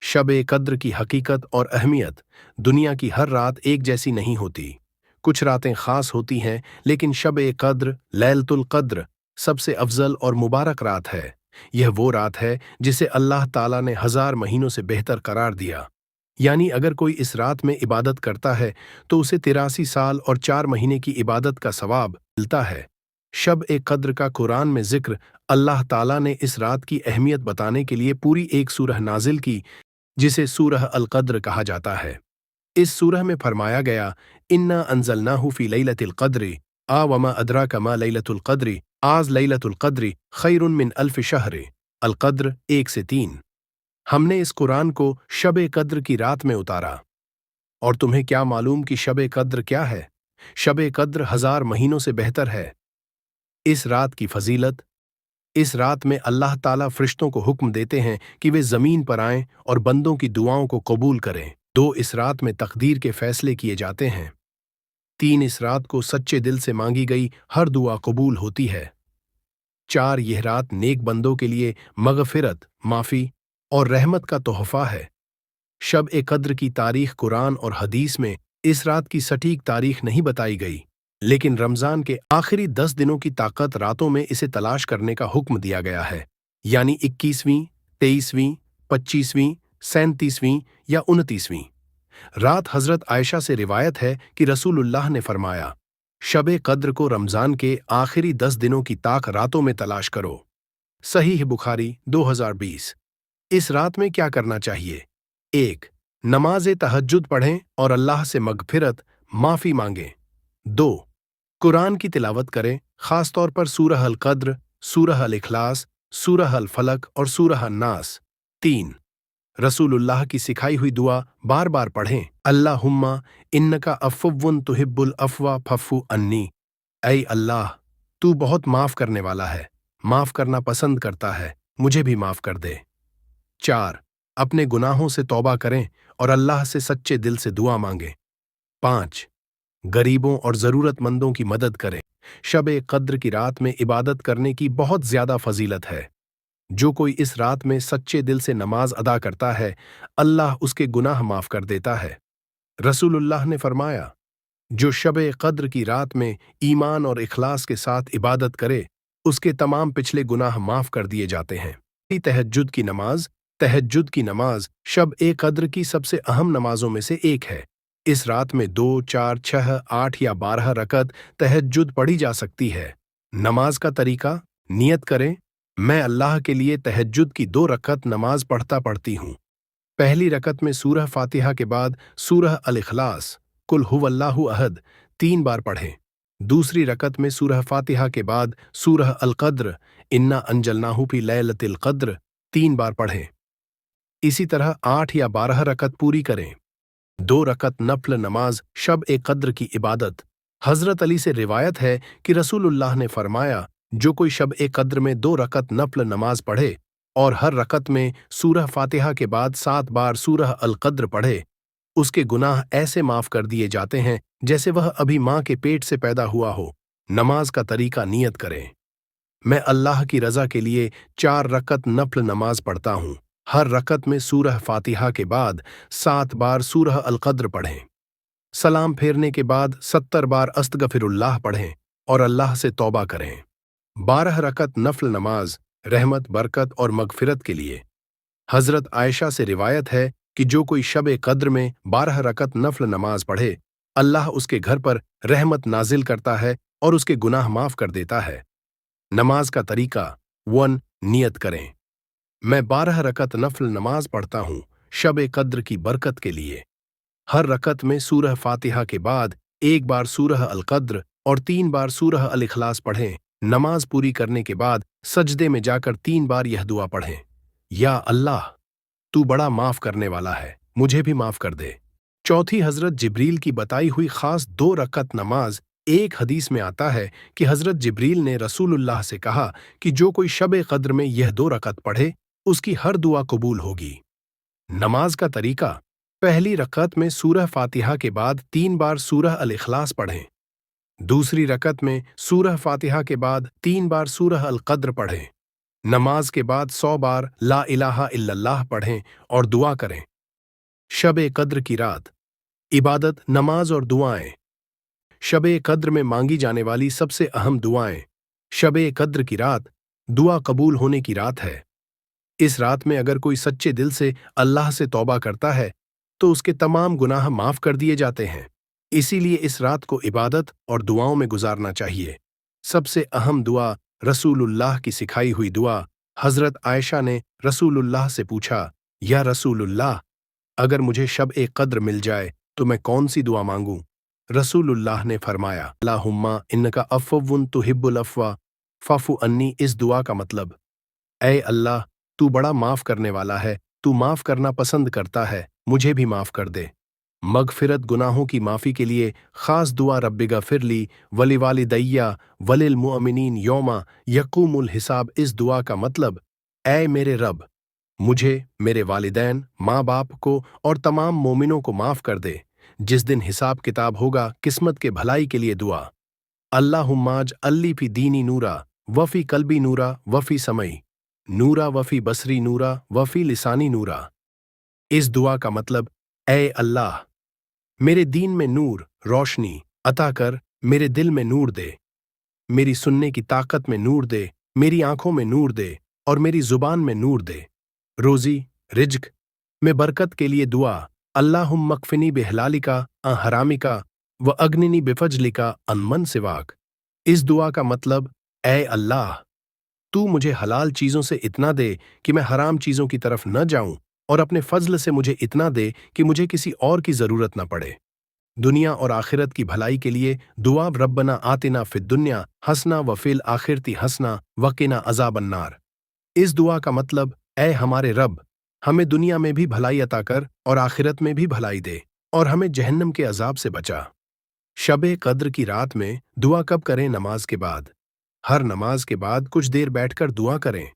शब ए कद्र की हकीकत और अहमियत। दुनिया की हर रात एक जैसी नहीं होती। कुछ रातें खास होती हैं, लेकिन शब ए कद्र, लैलतुल कद्र, सबसे अफजल और मुबारक रात है। यह वो रात है जिसे अल्लाह ताला ने 1000 महीनों से बेहतर करार दिया। यानी अगर कोई इस रात में इबादत करता है तो उसे 83 साल और 4 महीने की इबादत का सवाब मिलता है। शब ए कद्र का कुरान में जिक्र अल्लाह ताला ने इस रात की अहमियत बताने के लिए पूरी एक सूरह नाजिल की, जिसे सूरह अल कद्र कहा जाता है। इस सूरह में फरमाया गया, इन्ना अंज़लनाहु फी लैलतिल क़द्रि आ वमा अदराका मा लैलतुल क़द्रि आज लैलतुल क़द्रि खैरुन मिन अल्फ़ शहर। अल कद्र 1 से 3। हमने इस कुरान को शब कद्र की रात में उतारा। और तुम्हें क्या मालूम कि शब कद्र क्या है? शब कद्र 1000 महीनों से बेहतर है। इस रात की फजीलत। इस रात में अल्लाह ताला फरिश्तों को हुक्म देते हैं कि वे जमीन पर आएं और बंदों की दुआओं को कबूल करें। 2 इस रात में तकदीर के फैसले किए जाते हैं। 3 इस रात को सच्चे दिल से मांगी गई हर दुआ कबूल होती है। 4 यह रात नेक बंदों के लिए मगफिरत, माफी और रहमत का तोहफा है। शब ए कद्र की तारीख कुरान और हदीस में इस रात की सटीक तारीख नहीं बताई गई, लेकिन रमजान के आखिरी 10 दिनों की ताकत रातों में इसे तलाश करने का हुक्म दिया गया है। यानी 21वीं, 23वीं, 25वीं, 37वीं या 29वीं रात। हजरत आयशा से रिवायत है कि रसूलुल्लाह ने फरमाया, शब ए कद्र को रमजान के आखिरी 10 दिनों की ताक रातों में तलाश करो। सहीह बुखारी 2020। इस रात में क्या करना चाहिए? 1. नमाज तहज्जुद पढ़ें और अल्लाह से मगफिरत, माफी मांगें। 2. कुरान की तिलावत करें, खास तौर पर सूरह अल कद्र, सूरह अल इखलास, सूरह अल फलक और सूरह अन नास। 3. रसूलुल्लाह की सिखाई हुई दुआ बार बार पढ़ें, अल्लाहुम्मा इन्नका अफ़्वुन तुहिब्बुल अफ़्वा फ़अफ़ु अन्नी। ऐ अल्लाह, तू बहुत माफ करने वाला है, माफ करना पसंद करता है, मुझे भी माफ कर दे। 4. अपने गुनाहों से तौबा करें और अल्लाह से सच्चे दिल से दुआ मांगें। 5. गरीबों और ज़रूरतमंदों की मदद करें। शब ए कद्र की रात में इबादत करने की बहुत ज़्यादा फजीलत है। जो कोई इस रात में सच्चे दिल से नमाज अदा करता है, अल्लाह उसके गुनाह माफ कर देता है। रसूलुल्लाह ने फरमाया, जो शब ए कद्र की रात में ईमान और इखलास के साथ इबादत करे, उसके तमाम पिछले गुनाह माफ कर दिए जाते हैं। तहज्जुद की नमाज। तहज्जुद की नमाज शब ए कद्र की सबसे अहम नमाजों में से एक है। इस रात में 2, 4, 6, 8 या 12 रकत तहज्जुद पढ़ी जा सकती है। नमाज का तरीका। नियत करें, मैं अल्लाह के लिए तहज्जुद की 2 रकत नमाज पढ़ती हूँ। पहली रकत में सूरह फातिहा के बाद सूरह अल इखलास, कुल हुवल्लाहु अहद 3 बार पढ़ें। दूसरी रकत में सूरह फातिहा के बाद सूरह अल कद्र, इन्ना अंजलनाहु फी लैलतिल कद्र 3 बार पढ़ें। इसी तरह 8 या 12 रकत पूरी करें। 2 रकत नफल नमाज शब ए कद्र की इबादत। हजरत अली से रिवायत है कि रसूलुल्लाह ने फरमाया, जो कोई शब ए कद्र में 2 रकत नफल नमाज पढ़े और हर रकत में सूरह फातिहा के बाद 7 बार सूरह अल कद्र पढ़े, उसके गुनाह ऐसे माफ कर दिए जाते हैं जैसे वह अभी माँ के पेट से पैदा हुआ हो। नमाज का तरीका। नियत करें, मैं अल्लाह की रजा के लिए 4 रकत नफल नमाज पढ़ता हूँ। हर रकत में सूरह फातिहा के बाद 7 बार सूरह अल कद्र पढ़ें। सलाम फेरने के बाद 70 बार अस्तगफिरुल्लाह पढ़ें और अल्लाह से तौबा करें। 12 रकत नफल नमाज रहमत, बरकत और मगफिरत के लिए। हजरत आयशा से रिवायत है कि जो कोई शब ए कद्र में 12 रकत नफल नमाज पढ़े, अल्लाह उसके घर पर रहमत नाजिल करता है और उसके गुनाह माफ कर देता है। नमाज का तरीका। 1. नियत करें, मैं 12 रकत नफल नमाज पढ़ता हूँ शब ए कद्र की बरकत के लिए। हर रकत में सूरह फातिहा के बाद 1 बार सूरह अल कद्र और 3 बार सूरह अल इखलास पढ़ें। नमाज पूरी करने के बाद सजदे में जाकर 3 बार यह दुआ पढ़ें, या अल्लाह, तू बड़ा माफ करने वाला है, मुझे भी माफ कर दे। चौथी हजरत जिब्रील की बताई हुई खास 2 रकत नमाज। एक हदीस में आता है कि हजरत जिब्रील ने रसूलुल्लाह से कहा कि जो कोई शब ए कद्र में यह 2 रकत पढ़े, उसकी हर दुआ कबूल होगी। नमाज का तरीका। पहली रकत में सूरह फातिहा के बाद 3 बार सूरह अल इखलास पढ़ें। दूसरी रकत में सूरह फातिहा के बाद 3 बार सूरह अल कद्र पढ़ें। नमाज के बाद 100 बार ला इलाहा इल्लल्लाह पढ़ें और दुआ करें। शब कद्र की रात, इबादत, नमाज और दुआएं। शब कद्र में मांगी जाने वाली सबसे अहम दुआएं। शब कद्र की रात दुआ कबूल होने की रात है। इस रात में अगर कोई सच्चे दिल से अल्लाह से तौबा करता है तो उसके तमाम गुनाह माफ कर दिए जाते हैं। इसीलिए इस रात को इबादत और दुआओं में गुजारना चाहिए। सबसे अहम दुआ रसूलुल्लाह की सिखाई हुई दुआ। हजरत आयशा ने रसूलुल्लाह से पूछा, या रसूलुल्लाह, अगर मुझे शब कद्र मिल जाए तो मैं कौन सी दुआ मांगूं? रसूलुल्लाह ने फरमाया, अल्लाहुम्मा इन्नका अफ़्वुन तुहिब्बुल अफ़्वा फ़ाफ़ु अन्नी। इस दुआ का मतलब, ऐ अल्लाह, तू बड़ा माफ करने वाला है, तू माफ करना पसंद करता है, मुझे भी माफ कर दे। मगफिरत, गुनाहों की माफ़ी के लिए ख़ास दुआ रब्बिगफिरली वलिवालिदैया वलिल मुअमिनीन यौमा यक़ूमुल हिसाब। इस दुआ का मतलब, ऐ मेरे रब, मुझे, मेरे वालिदैन, माँ बाप को और तमाम मोमिनों को माफ़ कर दे जिस दिन हिसाब किताब होगा। किस्मत के भलाई के लिए दुआ। अल्लाहुम्माज अल्ली फी दीनी नूरा वफ़ी कल्बी नूरा वफ़ी समई नूरा वफ़ी बसरी नूरा वफ़ी लिसानी नूरा। इस दुआ का मतलब, ऐ अल्लाह, मेरे दीन में नूर, रोशनी अता कर, मेरे दिल में नूर दे, मेरी सुनने की ताकत में नूर दे, मेरी आंखों में नूर दे और मेरी जुबान में नूर दे। रोज़ी, रिज्क में बरकत के लिए दुआ। अल्लाहुम्मा मकफिनी बिहलालिका अन हरामिका व अग्निनी बिफजलिका अन मन सिवाक। इस दुआ का मतलब, ऐ अल्लाह, तू मुझे हलाल चीज़ों से इतना दे कि मैं हराम चीज़ों की तरफ न जाऊं और अपने फजल से मुझे इतना दे कि मुझे किसी और की ज़रूरत न पड़े। दुनिया और आखिरत की भलाई के लिए दुआ रब्बना आतिना फिद दुनिया हसना व फिल आखिरती हसना वकिना अज़ाबन्नार। इस दुआ का मतलब, ऐ हमारे रब, हमें दुनिया में भी भलाई अता कर और आखिरत में भी भलाई दे और हमें जहन्नम के अजाब से बचा। शब कद्र की रात में दुआ कब करें? नमाज के बाद। हर नमाज के बाद कुछ देर बैठकर दुआ करें।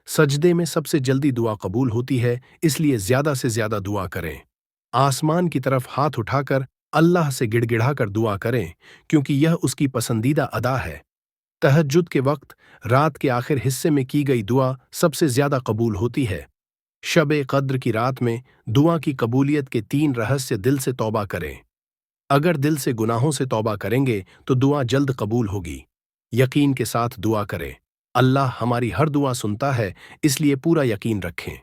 सजदे में सबसे जल्दी दुआ कबूल होती है, इसलिए ज्यादा से ज्यादा दुआ करें। आसमान की तरफ हाथ उठाकर अल्लाह से गिड़गिड़ाकर दुआ करें, क्योंकि यह उसकी पसंदीदा अदा है। तहज्जुद के वक्त रात के आखिर हिस्से में की गई दुआ सबसे ज्यादा कबूल होती है। शब कद्र की रात में दुआ की कबूलियत के 3 रहस्य। दिल से तौबा करें। अगर दिल से गुनाहों से तौबा करेंगे तो दुआ जल्द कबूल होगी। यकीन के साथ दुआ करें। अल्लाह हमारी हर दुआ सुनता है, इसलिए पूरा यकीन रखें।